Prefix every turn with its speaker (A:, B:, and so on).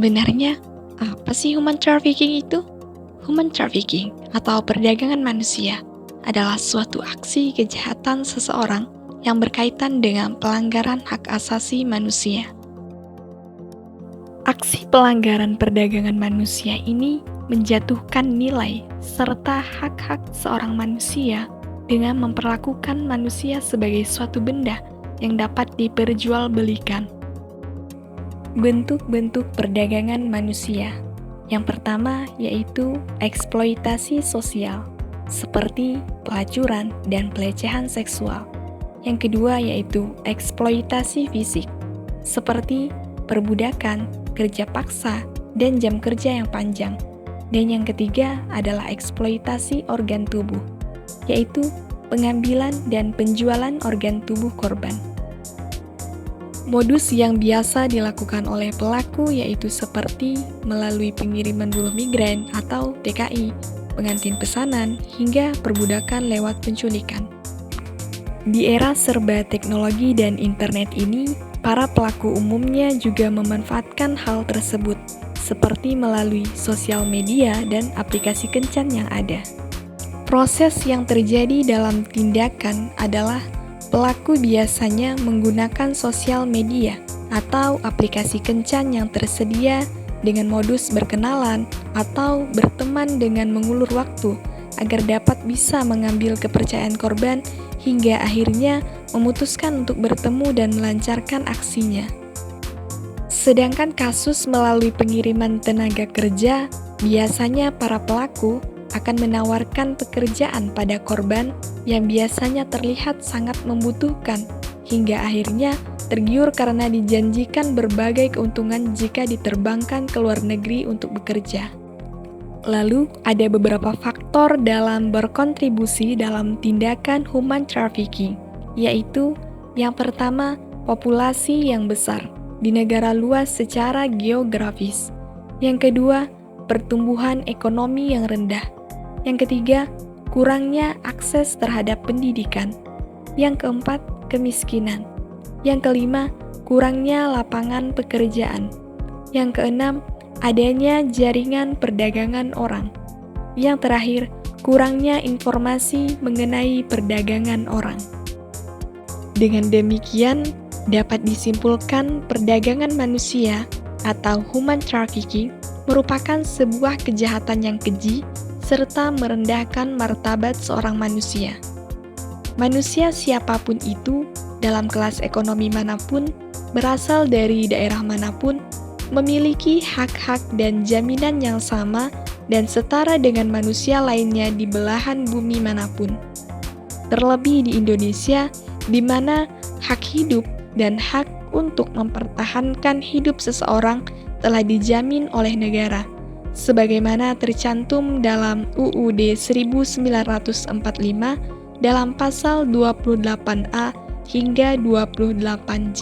A: Sebenarnya, apa sih human trafficking itu? Human trafficking atau perdagangan manusia adalah suatu aksi kejahatan seseorang yang berkaitan dengan pelanggaran hak asasi manusia. Aksi pelanggaran perdagangan manusia ini menjatuhkan nilai serta hak-hak seorang manusia dengan memperlakukan manusia sebagai suatu benda yang dapat diperjualbelikan. Bentuk-bentuk perdagangan manusia. Yang pertama yaitu eksploitasi sosial, seperti pelacuran dan pelecehan seksual. Yang kedua yaitu eksploitasi fisik, seperti perbudakan, kerja paksa, dan jam kerja yang panjang. Dan yang ketiga adalah eksploitasi organ tubuh, yaitu pengambilan dan penjualan organ tubuh korban. Modus yang biasa dilakukan oleh pelaku yaitu seperti melalui pengiriman buruh migran atau TKI, pengantin pesanan, hingga perbudakan lewat penculikan. Di era serba teknologi dan internet ini, para pelaku umumnya juga memanfaatkan hal tersebut, seperti melalui sosial media dan aplikasi kencan yang ada. Proses yang terjadi dalam tindakan adalah pelaku biasanya menggunakan sosial media atau aplikasi kencan yang tersedia dengan modus berkenalan atau berteman dengan mengulur waktu agar dapat bisa mengambil kepercayaan korban hingga akhirnya memutuskan untuk bertemu dan melancarkan aksinya. Sedangkan kasus melalui pengiriman tenaga kerja, biasanya para pelaku akan menawarkan pekerjaan pada korban yang biasanya terlihat sangat membutuhkan, hingga akhirnya tergiur karena dijanjikan berbagai keuntungan jika diterbangkan ke luar negeri untuk bekerja. Lalu, ada beberapa faktor dalam berkontribusi dalam tindakan human trafficking, yaitu yang pertama, populasi yang besar di negara luas secara geografis. Yang kedua, pertumbuhan ekonomi yang rendah. Yang ketiga, kurangnya akses terhadap pendidikan. Yang keempat, kemiskinan. Yang kelima, kurangnya lapangan pekerjaan. Yang keenam, adanya jaringan perdagangan orang. Yang terakhir, kurangnya informasi mengenai perdagangan orang. Dengan demikian, dapat disimpulkan perdagangan manusia atau human trafficking merupakan sebuah kejahatan yang keji serta merendahkan martabat seorang manusia. Manusia siapapun itu, dalam kelas ekonomi manapun, berasal dari daerah manapun, memiliki hak-hak dan jaminan yang sama dan setara dengan manusia lainnya di belahan bumi manapun. Terlebih di Indonesia, di mana hak hidup dan hak untuk mempertahankan hidup seseorang telah dijamin oleh negara, sebagaimana tercantum dalam UUD 1945 dalam pasal 28A hingga 28J.